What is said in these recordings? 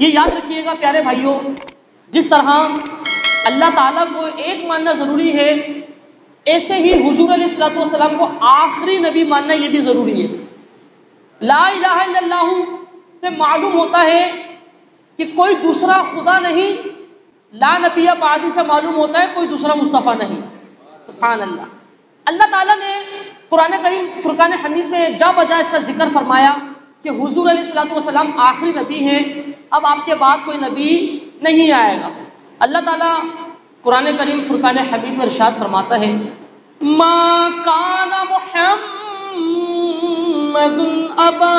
یہ یاد رکھیے گا پیارے بھائیوں، جس طرح اللہ تعالیٰ کو ایک ماننا ضروری ہے، ایسے ہی حضور علیہ الصلوۃ والسلام کو آخری نبی ماننا یہ بھی ضروری ہے۔ لا الہ الا اللہ سے معلوم ہوتا ہے کہ کوئی دوسرا خدا نہیں، لا نبی بعدی سے معلوم ہوتا ہے کوئی دوسرا مصطفیٰ نہیں۔ سبحان اللہ۔ اللہ تعالیٰ نے قرآن کریم فرقان حمید میں جا بجا اس کا ذکر فرمایا کہ حضور علیہ الصلوۃ والسلام آخری نبی ہیں، اب آپ کے بعد کوئی نبی نہیں آئے گا۔ اللہ تعالیٰ قرآن کریم فرقان حمید میں ارشاد فرماتا ہے، ما کان محمد ابا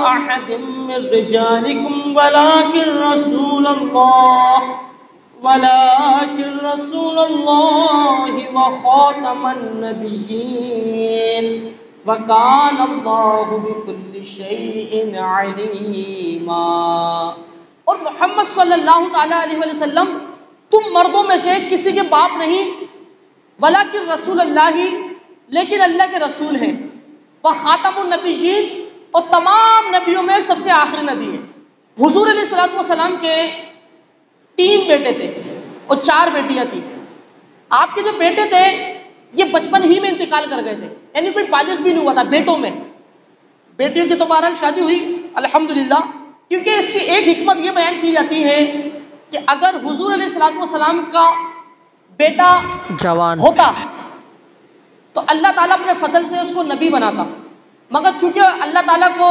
احد من رجالکم ولكن رسول الله وخاتم النبيين وكان الله بكل شيء عليما۔ اور محمد صلی اللہ تعالیٰ علیہ وسلم تم مردوں میں سے کسی کے باپ نہیں، ولیکن رسول اللہ، لیکن اللہ کے رسول ہیں، وخاتم النبیین، اور تمام نبیوں میں سب سے آخری نبی ہے۔ حضور علیہ الصلوۃ والسلام کے 3 بیٹے تھے اور 4 بیٹیاں تھیں۔ آپ کے جو بیٹے تھے یہ بچپن ہی میں انتقال کر گئے تھے، یعنی کوئی بالغ بھی نہیں ہوا تھا بیٹوں میں۔ بیٹیوں کی تو بہرحال شادی ہوئی الحمدللہ، کیونکہ اس کی ایک حکمت یہ بیان کی جاتی ہے کہ اگر حضور علیہ الصلوۃ والسلام کا بیٹا جوان ہوتا تو اللہ تعالیٰ اپنے فضل سے اس کو نبی بناتا، مگر چونکہ اللہ تعالیٰ کو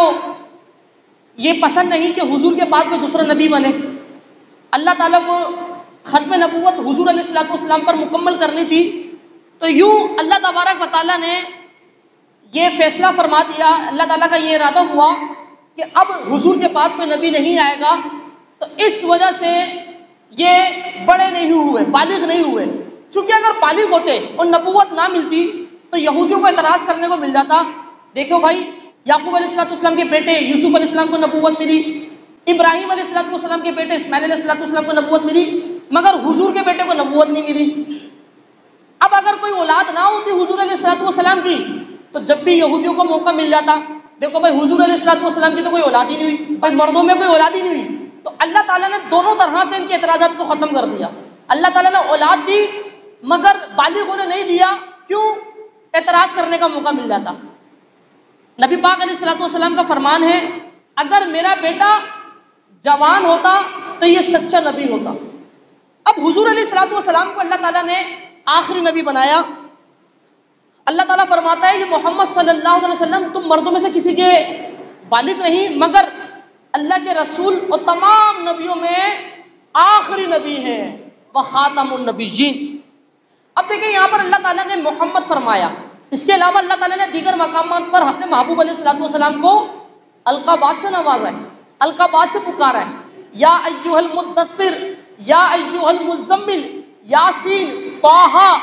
یہ پسند نہیں کہ حضور کے بعد کوئی دوسرا نبی بنے، اللہ تعالیٰ کو ختم نبوت حضور علیہ الصلوۃ والسلام پر مکمل کرنی تھی، تو یوں اللہ تبارک و تعالیٰ نے یہ فیصلہ فرما دیا، اللہ تعالیٰ کا یہ ارادہ ہوا کہ اب حضور کے بعد کوئی نبی نہیں آئے گا، تو اس وجہ سے یہ بڑے نہیں ہوئے، بالغ نہیں ہوئے۔ چونکہ اگر بالغ ہوتے اور نبوت نہ ملتی تو یہودیوں کو اعتراض کرنے کو مل جاتا، دیکھو بھائی یعقوب علیہ السلام کے بیٹے یوسف علیہ السلام کو نبوت ملی، ابراہیم علیہ السلام کے بیٹے اسماعیل علیہ السلام کو نبوت ملی، مگر حضور کے بیٹے کو نبوت نہیں ملی۔ اب اگر کوئی اولاد نہ ہوتی حضور علیہ السلام کی تو جب بھی یہودیوں کو موقع مل جاتا، دیکھو بھائی حضور علیہ السلام کی تو کوئی اولاد ہی نہیں ہوئی، بھائی مردوں میں کوئی اولاد ہی نہیں ہوئی، تو اللہ تعالیٰ نے دونوں طرح سے ان کے اعتراضات کو ختم کر دیا۔ اللہ تعالیٰ نے اولاد دی مگر بالغ ہونے نہیں دیا، کیوں؟ اعتراض کرنے کا موقع مل جاتا۔ نبی پاک علیہ السلام کا فرمان ہے، اگر میرا بیٹا جوان ہوتا تو یہ سچا نبی ہوتا۔ اب حضور علیہ السلام کو اللہ تعالیٰ نے آخری نبی بنایا۔ اللہ تعالیٰ فرماتا ہے کہ محمد صلی اللہ علیہ وسلم تم مردوں میں سے کسی کے والد نہیں، مگر اللہ کے رسول اور تمام نبیوں میں آخری نبی ہیں، وخاتم النبیین۔ اب دیکھیں یہاں پر اللہ تعالیٰ نے محمد فرمایا، اس کے علاوہ اللہ تعالیٰ نے دیگر مقامات پر اپنے محبوب علیہ السلام کو القابات سے نوازا ہے، القابات سے پکارا ہے، یا ایھا المدثر، یا ایھا المزمل، یاسین، طٰہٰ،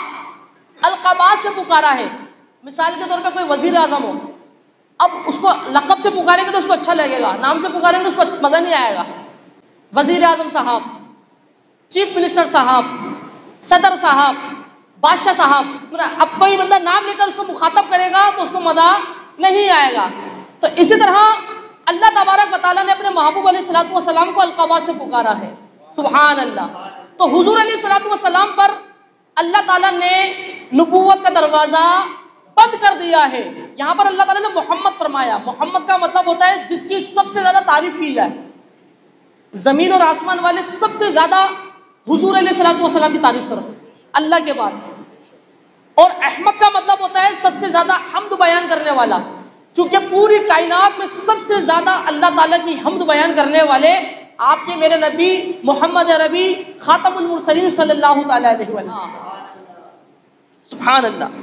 القابات سے پکارا ہے۔ مثال کے طور پہ کوئی وزیر اعظم ہو، اب اس کو لقب سے پکاریں گے تو اس کو اچھا لگے گا، نام سے پکاریں گے تو اس کو مزہ نہیں آئے گا۔ وزیر اعظم صاحب، چیف منسٹر صاحب، صدر صاحب، بادشاہ صاحب، اب کوئی بندہ نام لے کر اس کو مخاطب کرے گا تو اس کو مزہ نہیں آئے گا۔ تو اسی طرح اللہ تبارک و تعالیٰ نے اپنے محبوب علیہ السلام کو القابات سے پکارا ہے، سبحان اللہ۔ تو حضور علیہ السلام پر اللہ تعالیٰ نے نبوت کا دروازہ بند کر دیا ہے۔ یہاں پر اللہ تعالیٰ نے محمد فرمایا، محمد کا مطلب ہوتا ہے جس کی سب سے زیادہ تعریف کی جائے، زمین اور آسمان والے سب سے زیادہ حضور علیہ السلام کی تعریف کرتے اللہ کے بعد۔ اور احمد کا مطلب ہوتا ہے سب سے زیادہ حمد بیان کرنے والا، چونکہ پوری کائنات میں سب سے زیادہ اللہ تعالیٰ کی حمد بیان کرنے والے آپ کے میرے نبی محمد عربی خاتم المرسلین صلی اللہ تعالیٰ علیہ وسلم، سبحان اللہ۔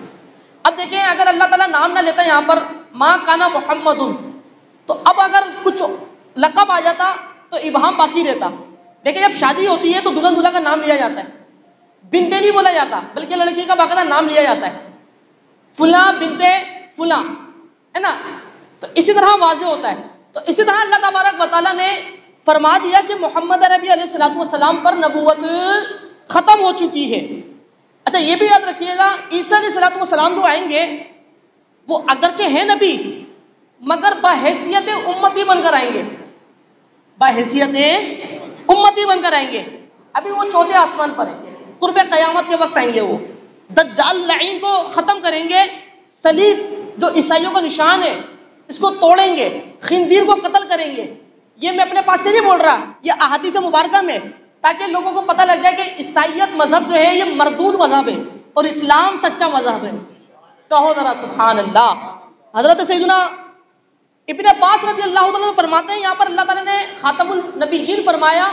اب دیکھیں اگر اللہ تعالیٰ نام نہ لیتا یہاں پر ما کانا محمد، تو اب اگر کچھ لقب آ جاتا تو ابہام باقی رہتا۔ دیکھیں جب شادی ہوتی ہے تو دلہن دلہا کا نام لیا جاتا ہے، بنتے نہیں بولا جاتا بلکہ لڑکی کا باقاعدہ نام لیا جاتا ہے، فلاں بنتے فلاں، ہے نا؟ تو اسی طرح واضح ہوتا ہے۔ تو اسی طرح اللہ تبارک و تعالیٰ نے فرما دیا کہ محمد عربی علیہ السلام پر نبوت ختم ہو چکی ہے۔ اچھا یہ بھی یاد رکھیے گا عیسیٰ علیہ السلام جو آئیں گے وہ اگرچہ ہیں نبی مگر بحیثیت امتی بن کر آئیں گے، بحیثیت امتی بن کر آئیں گے. ابھی وہ چوتھے آسمان پر ہیں, قرب قیامت کے وقت آئیں گے. وہ دجال لعین کو ختم کریں گے, صلیب جو عیسائیوں کا نشان ہے اس کو توڑیں گے, خنزیر کو قتل کریں گے. یہ میں اپنے پاس سے نہیں بول رہا, یہ احادیث مبارکہ میں, تاکہ لوگوں کو پتہ لگ جائے کہ عیسائیت مذہب جو ہے یہ مردود مذہب ہے اور اسلام سچا مذہب ہے. کہو ذرا سبحان اللہ. حضرت سیدنا ابن عباس رضی اللہ تعالیٰ فرماتے ہیں, یہاں پر اللہ تعالیٰ نے خاتم النبیین فرمایا,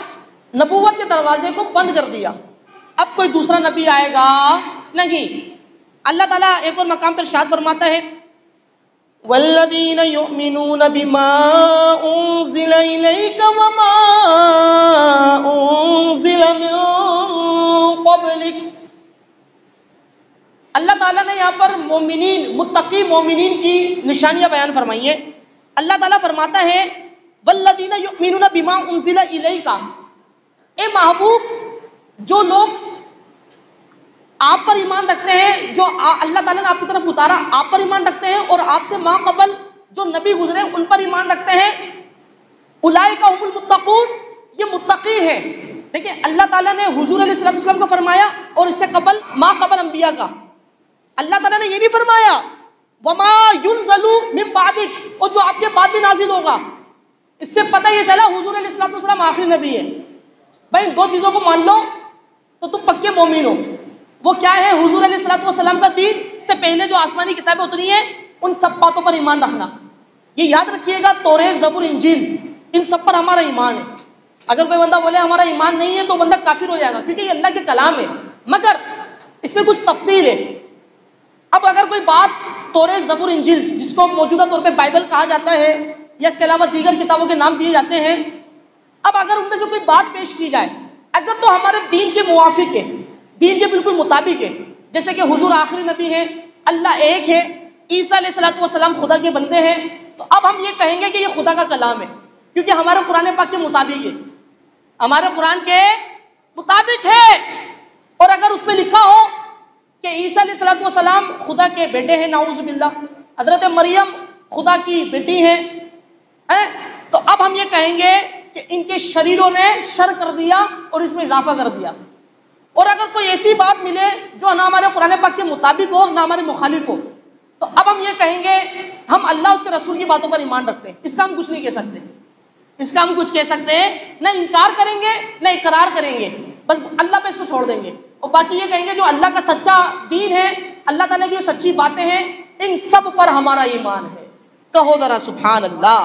نبوت کے دروازے کو بند کر دیا, اب کوئی دوسرا نبی آئے گا نہیں. اللہ تعالیٰ ایک اور مقام پر ارشاد فرماتا ہے, والذین یؤمنون بما انزل الیک وما انزل من قبلک. اللہ تعالیٰ نے یہاں پر مومنین, متقی مومنین کی نشانیاں بیان فرمائی ہیں. اللہ تعالیٰ فرماتا ہے والذین یؤمنون بما انزل الیک, اے محبوب جو لوگ آپ پر ایمان رکھتے ہیں, جو اللہ تعالیٰ نے آپ کی طرف اتارا آپ پر ایمان رکھتے ہیں, اور آپ سے ماں قبل جو نبی گزرے ان پر ایمان رکھتے ہیں, اولئک هم المتقون, یہ متقی ہیں. دیکھیں اللہ تعالیٰ نے حضور علیہ السلام کو فرمایا اور اس سے قبل ماں قبل انبیاء کا. اللہ تعالیٰ نے یہ نہیں فرمایا وما ينزل من بعدک, اور جو آپ کے بعد بھی نازل ہوگا. اس سے پتہ یہ چلا حضور علیہ السلام آخری نبی ہے. بھائی ان دو چیزوں کو مان لو تو تم پکے مومن ہو. وہ کیا ہے؟ حضور علیہ السلام کا دین سے پہلے جو آسمانی کتابیں اتری ہیں ان سب باتوں پر ایمان رکھنا. یہ یاد رکھیے گا, توریت, زبور, انجیل, ان سب پر ہمارا ایمان ہے. اگر کوئی بندہ بولے ہمارا ایمان نہیں ہے تو بندہ کافر ہو جائے گا, کیونکہ یہ اللہ کے کلام ہے. مگر اس میں کچھ تفصیل ہے. اب اگر کوئی بات توریت, زبور, انجیل, جس کو موجودہ طور پہ بائبل کہا جاتا ہے یا اس کے علاوہ دیگر کتابوں کے نام دیے جاتے ہیں, اب اگر ان میں سے کوئی بات پیش کی جائے اگر تو ہمارے دین کے موافق ہے, دین کے بالکل مطابق ہے, جیسے کہ حضور آخری نبی ہے, اللہ ایک ہے, عیسیٰ علیہ السلام خدا کے بندے ہیں, تو اب ہم یہ کہیں گے کہ یہ خدا کا کلام ہے, کیونکہ ہمارے قرآن پاک کے مطابق ہے, ہمارے قرآن کے مطابق ہے. اور اگر اس میں لکھا ہو کہ عیسیٰ علیہ السلام خدا کے بیٹے ہیں, نعوذ باللہ, حضرت مریم خدا کی بیٹی ہیں, تو اب ہم یہ کہیں گے کہ ان کے شریروں نے شر کر دیا اور اس میں اضافہ کر دیا. اور اگر کوئی ایسی بات ملے جو نہ ہمارے قرآن پاک کے مطابق ہو نہ ہمارے مخالف ہو, تو اب ہم یہ کہیں گے ہم اللہ اس کے رسول کی باتوں پر ایمان رکھتے ہیں. اس کا ہم کچھ نہیں کہہ سکتے, اس کا ہم کچھ کہہ سکتے ہیں نہ انکار کریں گے نہ اقرار کریں گے, بس اللہ پہ اس کو چھوڑ دیں گے. اور باقی یہ کہیں گے جو اللہ کا سچا دین ہے, اللہ تعالیٰ کی جو سچی باتیں ہیں, ان سب پر ہمارا ایمان ہے. کہو ذرا سبحان اللہ.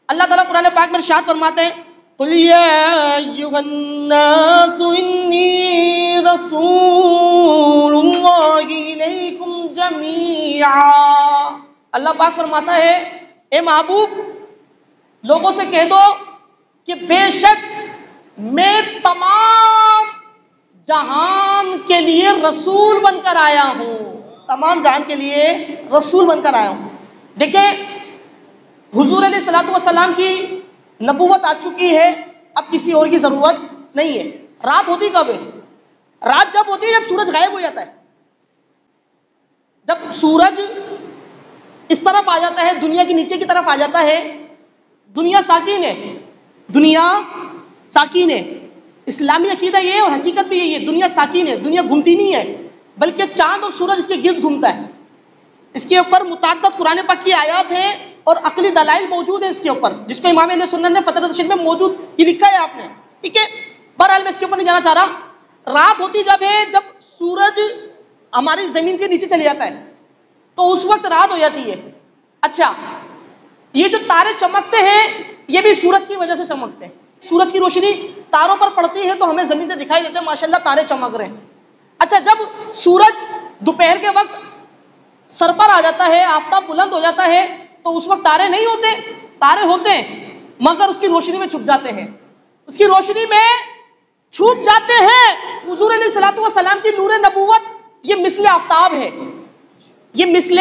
اللہ تعالیٰ قرآن پاک میں ارشاد فرماتے ہیں قُلْ يَا أَيُّهَا النَّاسُ إِنِّي رَسُولُ اللَّهِ إِلَيْكُمْ جَمِيعًا. اللہ پاک فرماتا ہے اے محبوب لوگوں سے کہہ دو کہ بے شک میں تمام جہان کے لیے رسول بن کر آیا ہوں, تمام جہان کے لیے رسول بن کر آیا ہوں. دیکھیں حضور علیہ السلام کی نبوت آ چکی ہے, اب کسی اور کی ضرورت نہیں ہے. رات ہوتی کب ہے؟ رات جب ہوتی ہے جب سورج غائب ہو جاتا ہے. جب سورج اس طرف آ جاتا ہے, دنیا کے نیچے کی طرف آ جاتا ہے, دنیا ساکن ہے, دنیا ساکن ہے. اسلامی عقیدہ یہ ہے اور حقیقت بھی یہی ہے, دنیا ساکن ہے, دنیا گھومتی نہیں ہے بلکہ چاند اور سورج اس کے گرد گھومتا ہے. اس کے اوپر متعدد قرآن پاک کی آیات ہیں اور عقلی دلائل موجود ہیں اس کے اوپر, جس کو امام اہل سنت نے فتح الرشید میں موجود یہ لکھا ہے آپ نے, ٹھیک ہے. بہرحال میں اس کے اوپر نہیں جانا چاہ رہا. رات ہوتی جب ہے جب سورج ہماری زمین کے نیچے چلے جاتا ہے تو اس وقت رات ہو جاتی ہے. اچھا یہ جو تارے چمکتے ہیں یہ بھی سورج کی وجہ سے چمکتے ہیں. سورج کی روشنی تاروں پر پڑتی ہے تو ہمیں زمین سے دکھائی دیتے ہیں ماشاءاللہ تارے چمک رہے ہیں. اچھا جب سورج دوپہر کے وقت سر پر آ جاتا ہے, آفتاب بلند ہو جاتا ہے, تو اس وقت تارے نہیں ہوتے, تارے ہوتے ہیں مگر اس کی روشنی میں چھپ جاتے ہیں, اس کی روشنی میں چھپ جاتے ہیں. حضور علیہ السلام کی نور نبوت یہ مثل آفتاب ہے, یہ مثل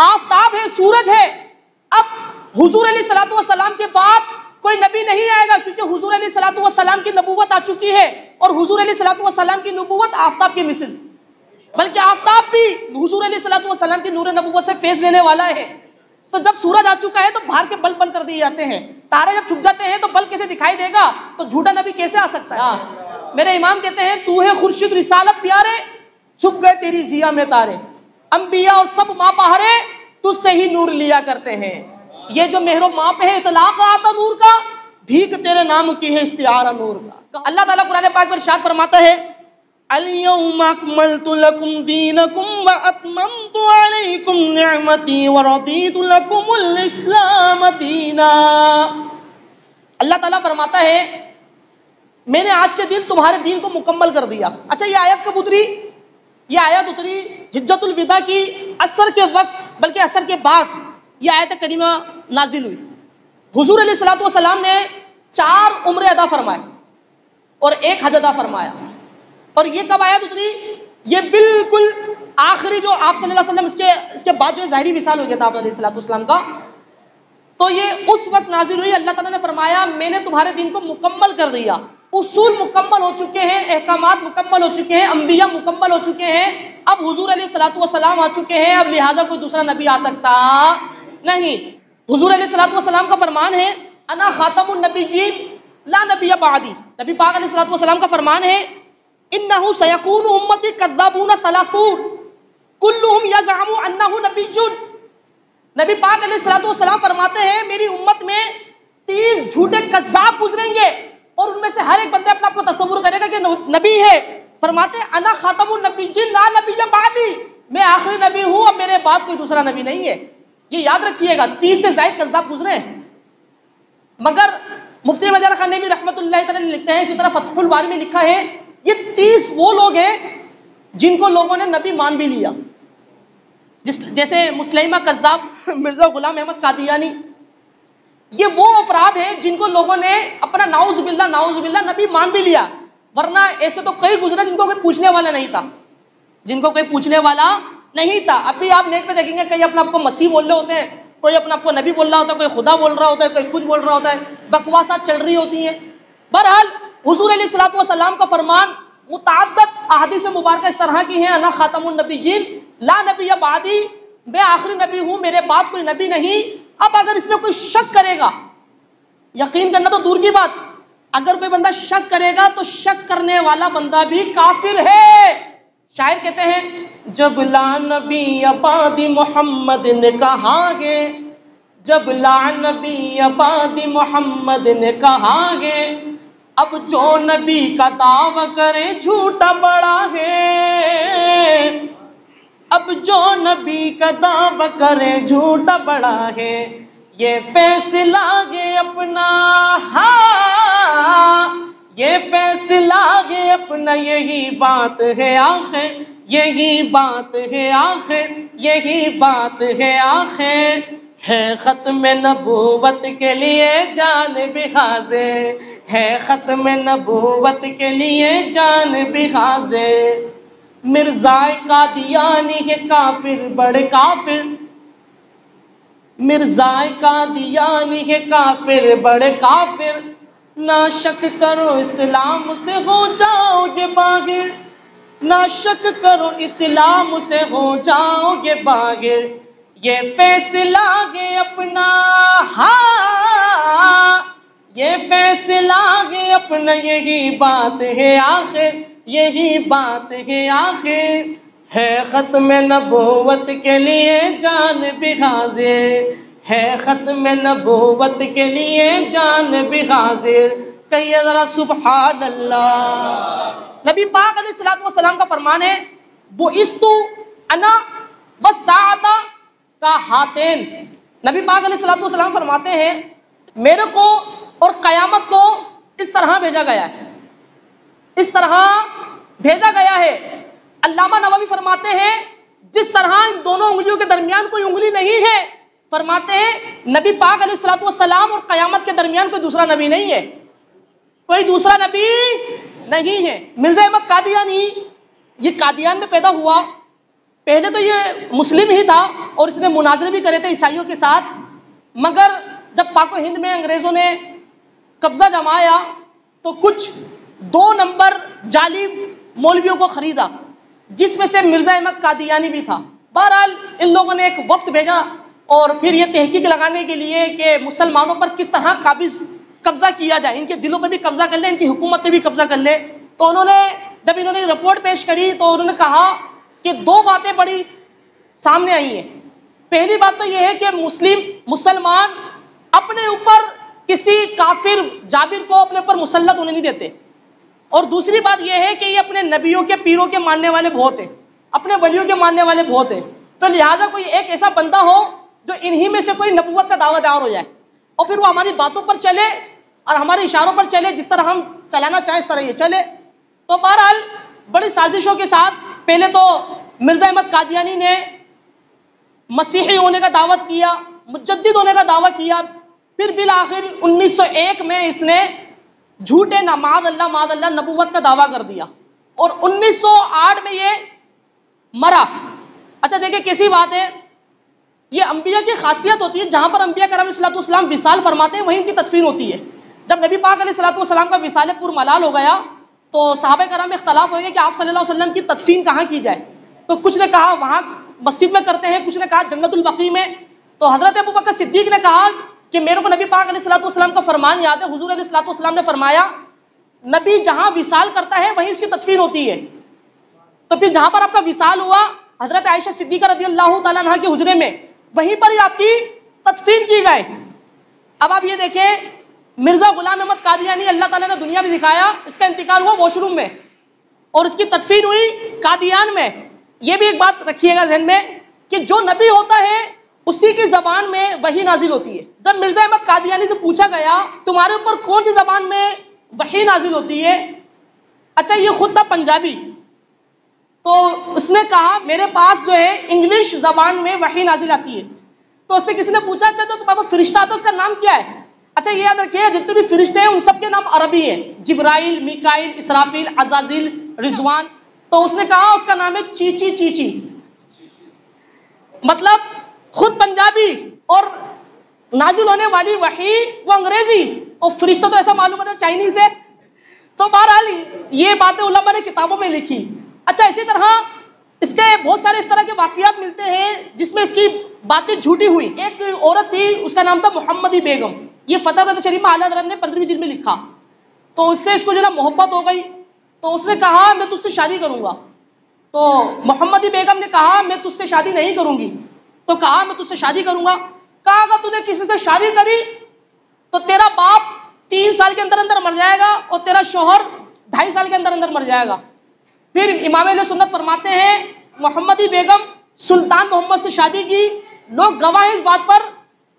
آفتاب ہے, سورج ہے. اب حضور علیہ السلام کے بعد کوئی نبی نہیں آئے گا کیونکہ حضور علیہ السلام کی نبوت آ چکی ہے, اور حضور علیہ السلام کی نبوت آفتاب کے مثل, بلکہ آفتاب بھی حضور علیہ السلام کی نور نبوت سے فیض لینے والا ہے. تو جب سورج آ چکا ہے تو باہر کے بلب بند کر دیے جاتے ہیں, تارے جب چھپ جاتے ہیں تو بل کیسے دکھائی دے گا؟ تو جھوٹا نبی کیسے آ سکتا ہے؟ میرے امام کہتے ہیں تو ہے خورشید رسالت پیارے، چھپ گئے تیری ضیا میں تارے، انبیاء اور سب ماں پہرے تجھ سے ہی نور لیا کرتے ہیں. یہ جو مہر و ماں پہ ہے اطلاق آتا نور کا، بھیک تیرے نام کی ہے استعارہ نور کا. اللہ تعالیٰ قرآن پاک میں ارشاد فرماتا ہے اليوم اکملت لکم دینکم واتممت علیکم نعمتی ورضیت لکم الاسلام دینا. اللہ تعالیٰ فرماتا ہے میں نے آج کے دن تمہارے دین کو مکمل کر دیا. اچھا یہ آیت کب اتری؟ یہ آیت اتری حجت الوداع کی عصر کے وقت، بلکہ عصر کے بعد یہ آیت کریمہ نازل ہوئی. حضور علیہ الصلوۃ والسلام نے 4 عمرے ادا فرمائے اور 1 حج ادا فرمایا. اور یہ کب آیت اتری؟ یہ بالکل آخری جو آپ صلی اللہ علیہ وسلم اس کے بعد جو ظاہری وصال ہو گیا تھا آپ علیہ الصلوۃ والسلام کا، تو یہ اس وقت نازل ہوئی. اللہ تعالیٰ نے فرمایا میں نے تمہارے دین کو مکمل کر دیا، اصول مکمل ہو چکے ہیں، احکامات مکمل ہو چکے ہیں، انبیاء مکمل ہو چکے ہیں، اب حضور علیہ الصلوۃ والسلام آ چکے ہیں، اب لہٰذا کوئی دوسرا نبی آ سکتا نہیں. حضور علیہ الصلوۃ والسلام کا فرمان ہے انا خاتم النبیین لا نبی بعدی. نبی پاک علیہ الصلوۃ والسلام کا فرمان ہے انہ سیکون امتی کذابون ثلاثون کلہم یزعم انہ نبی. نبی پاک علیہ الصلوۃ والسلام فرماتے ہیں میری امت میں 30 جھوٹے کذاب گزریں گے اور ان میں سے ہر ایک بندہ اپنا آپ کو تصور کرے گا کہ نبی ہے. فرماتے ہیں انا خاتم النبیین لا نبی بعدی، میں آخری نبی ہوں، اب میرے بعد کوئی دوسرا نبی نہیں ہے. یہ یاد رکھیے گا 30 سے زائد کذاب گزرے. مگر مفتی احمد یار خان نے بھی رحمۃ اللہ تعالی لکھتے ہیں، اسی طرح فتح الباری میں لکھا ہے یہ 30 وہ لوگ ہیں جن کو لوگوں نے نبی مان بھی لیا، جیسے مسلمہ کذاب، مرزا غلام احمد قادیانی. یہ وہ افراد ہیں جن کو لوگوں نے اپنا نعوذ باللہ نبی مان بھی لیا. ورنہ ایسے تو کئی گزرے جن کو کوئی پوچھنے والا نہیں تھا، نہیں تھا. اب بھی آپ نیٹ پہ دیکھیں گے کئی اپنا آپ کو مسیح بول رہے ہوتے ہیں، کوئی اپنا آپ کو نبی بول رہا ہوتا ہے، کوئی خدا بول رہا ہوتا ہے، کوئی کچھ بول رہا ہوتا ہے، بکواسات چل رہی ہوتی ہیں. بہرحال حضور علیہ الصلوۃ والسلام کا فرمان متعدد احادیث مبارکہ اس طرح کی ہیں انا خاتم النبیین لا نبی بعدی، میں آخری نبی ہوں، میرے بعد کوئی نبی نہیں. اب اگر اس میں کوئی شک کرے گا، یقین کرنا تو دور کی بات، اگر کوئی بندہ شک کرے گا تو شک کرنے والا بندہ بھی کافر ہے. شاعر کہتے ہیں جب لا نبی بعد محمد نے کہا گے، جب لا نبی بعد محمد نے کہا گے، اب جو نبی کا دعویٰ کرے جھوٹا بڑا ہے، اب جو نبی کا دعویٰ کرے جھوٹا بڑا ہے، یہ فیصلہ گے اپنا، ہاں یہ فیصلہ گے اپنا، یہی بات ہے آخر، یہی بات ہے آخر، یہی بات ہے آخر، ہے ختم نبوت کے لیے جان بھی حاضر، ہے ختم نبوت کے لیے جان بھی حاضر. مرزا قادیانی ہے کافر بڑے کافر، مرزا قادیانی ہے کافر بڑے کافر، نہ شک کرو اسلام سے ہو جاؤ گے باغر، نہ شک کرو اسلام سے ہو جاؤ گے باغر، یہ فیصلہ گے اپنا، ہاں یہ فیصلہ گے اپنا، یہی بات ہے آخر، یہی بات ہے آخر، ہے ختم نبوت کے لیے جان بھی حاضر، ہے ختم نبوت کے لیے جان بھی حاضر. کہیے ذرا سبحان اللہ. نبی پاک علیہ الصلوۃ والسلام کا فرمان ہے بعثت انا والساعۃ کا ہاتین. نبی پاک علیہ الصلوۃ والسلام فرماتے ہیں میرے کو اور قیامت کو اس طرح بھیجا گیا ہے، اس طرح بھیجا گیا ہے. علامہ نووی فرماتے ہیں جس طرح ان دونوں انگلیوں کے درمیان کوئی انگلی نہیں ہے، فرماتے ہیں نبی پاک علیہ الصلوۃ والسلام اور قیامت کے درمیان کوئی دوسرا نبی نہیں ہے، کوئی دوسرا نبی نہیں ہے. مرزا احمد قادیانی یہ قادیان میں پیدا ہوا، پہلے تو یہ مسلم ہی تھا اور اس نے مناظرے بھی کرے تھے عیسائیوں کے ساتھ، مگر جب پاک و ہند میں انگریزوں نے قبضہ جمایا تو کچھ 2 نمبر جعلی مولویوں کو خریدا، جس میں سے مرزا احمد قادیانی بھی تھا. بہرحال ان لوگوں نے ایک وفد بھیجا اور پھر یہ تحقیق لگانے کے لیے کہ مسلمانوں پر کس طرح قبضہ کیا جائے، ان کے دلوں پہ بھی قبضہ کر لے، ان کی حکومت پہ بھی قبضہ کر لے. تو جب انہوں نے رپورٹ پیش کری تو انہوں نے کہا کہ دو باتیں بڑی سامنے آئی ہیں. پہلی بات تو یہ ہے کہ مسلمان اپنے اوپر کسی کافر جابر کو اپنے اوپر مسلط ہونے نہیں دیتے، اور دوسری بات یہ ہے کہ یہ اپنے نبیوں کے پیروں کے ماننے والے بہت ہیں، اپنے ولیوں کے ماننے والے بہت ہیں. تو لہٰذا کوئی ایک ایسا بندہ ہو جو انہی میں سے کوئی نبوت کا دعویٰ دار ہو جائے اور پھر وہ ہماری باتوں پر چلے اور ہمارے اشاروں پر چلے، جس طرح ہم چلانا چاہیں اس طرح یہ چلے. تو بہرحال بڑی سازشوں کے ساتھ پہلے تو مرزا احمد قادیانی نے مسیحی ہونے کا دعویٰ کیا، مجدد ہونے کا دعویٰ کیا، پھر بالآخر 1901 میں اس نے جھوٹے معاذ اللہ نبوت کا دعویٰ کر دیا اور 1908 میں یہ مرا. اچھا دیکھیں کیسی بات ہے، یہ انبیاء کی خاصیت ہوتی ہے، جہاں پر انبیاء کرام علیہ السلام وصال فرماتے ہیں وہیں ان کی تدفین ہوتی ہے. جب نبی پاک علیہ السلام کا وصال پر ملال ہو گیا تو صحابہ کرام میں اختلاف ہو گیا کہ آپ صلی اللہ علیہ وسلم کی تدفین کہاں کی جائے. تو کچھ نے کہا وہاں مسجد میں کرتے ہیں، کچھ نے کہا جنت البقیع میں. تو حضرت ابوبکر صدیق نے کہا کہ میرے کو نبی پاک علیہ السلام کا فرمان یاد ہے، حضور علیہ السلام نے فرمایا نبی جہاں وصال کرتا ہے وہیں اس کی تدفین ہوتی ہے. تو پھر جہاں پر آپ کا وصال ہوا حضرت عائشہ صدیقہ رضی اللہ تعالیٰ عنہا کے حجرے میں، وہیں پر ہی آپ کی تدفین کی گئے. اب آپ یہ دیکھیں مرزا غلام احمد قادیانی اللہ تعالیٰ نے دنیا میں دکھایا، اس کا انتقال ہوا واش روم میں اور اس کی تدفین ہوئی قادیان میں. یہ بھی ایک بات رکھیے گا ذہن میں کہ جو نبی ہوتا ہے اسی کی زبان میں وحی نازل ہوتی ہے. جب مرزا احمد قادیانی سے پوچھا گیا تمہارے اوپر کون سی زبان میں وحی نازل ہوتی ہے، اچھا یہ خود تھا پنجابی، تو اس نے کہا میرے پاس جو ہے انگلش زبان میں وحی نازل آتی ہے. تو اس سے کسی نے پوچھا اچھا جو تمہارے پاس فرشتہ آتا ہے اس کا نام کیا ہے؟ اچھا یہ یاد رکھیے جتنے بھی فرشتے ہیں ان سب کے نام عربی ہیں، جبرائیل، میکائیل، اسرافیل، عزازیل، رضوان. تو اس نے کہا اس کا نام ہے چیچی چیچی، مطلب خود پنجابی اور نازل ہونے والی وحی وہ انگریزی، اور فرشتہ تو ایسا معلوم ہوتا ہے چائنیز ہے. تو بہرحال یہ باتیں علماء نے کتابوں میں لکھی. اچھا اسی طرح اس کے بہت سارے اس طرح کے واقعات ملتے ہیں جس میں اس کی باتیں جھوٹی ہوئی. ایک عورت تھی اس کا نام تھا محمدی بیگم، یہ فتح رضا شریف میں اعلیٰ حضرت نے 15ویں جلد میں لکھا. تو اس سے اس کو جو ہے محبت ہو گئی تو اس نے کہا میں تجھ سے شادی کروں گا. تو محمدی بیگم نے کہا میں تجھ سے شادی نہیں کروں گی. تو کہا میں تجھ سے شادی کروں گا. کہا اگر تو نے کسی سے شادی کری تو تیرا باپ 3 سال کے اندر مر جائے گا اور تیرا شوہر 2.5 سال کے اندر مر جائے گا. پھر امام اہل سنت فرماتے ہیں محمدی بیگم سلطان محمد سے شادی کی. لوگ گواہ ہیں اس بات پر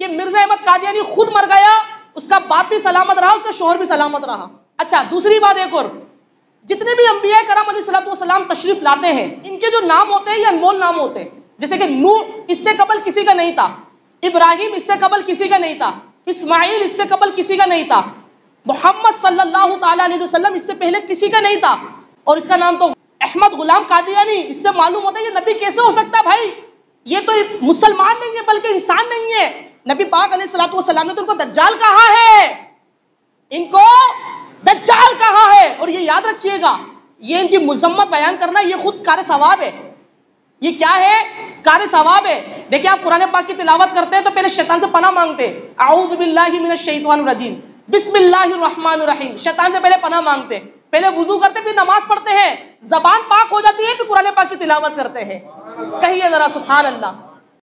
کہ مرزا احمد قادیانی خود مر گیا، اس کا باپ بھی سلامت رہا، اس کا شوہر بھی سلامت رہا. اچھا دوسری بات ایک اور، جتنے بھی انبیاء کرام علیہ السلام تشریف لاتے ہیں ان کے جو نام ہوتے ہیں یہ انمول نام ہوتے ہیں. جیسے کہ نوح اس سے قبل کسی کا نہیں تھا، ابراہیم اس سے قبل کسی کا نہیں تھا، اسماعیل اس سے قبل کسی کا نہیں تھا، محمد صلی اللہ تعالی علیہ وسلم اس سے پہلے کسی کا نہیں تھا. اور اس کا نام تو احمد غلام قادیانی، اس سے معلوم ہوتا ہے یہ نبی کیسے ہو سکتا ہے بھائی، یہ تو مسلمان نہیں ہے بلکہ انسان نہیں ہے. نبی پاک علیہ السلام نے تو ان کو دجال کہا ہے، ان کو دجال کہا ہے. اور یہ یاد رکھیے گا یہ ان کی مذمت بیان کرنا یہ خود کار ثواب ہے. یہ کیا ہے؟ کار ثواب ہے. دیکھیں آپ قرآن پاک کی تلاوت کرتے ہیں تو پہلے شیطان سے پناہ مانگتے ہیں، اعوذ باللہ من الشیطان الرجیم، بسم اللہ الرحمن الرحیم. شیطان سے پہلے پناہ مانگتے ہیں، پہلے وضو کرتے پھر نماز پڑھتے ہیں، زبان پاک ہو جاتی ہے پھر قرآن پاک کی تلاوت کرتے ہیں. کہیے ذرا سبحان اللہ.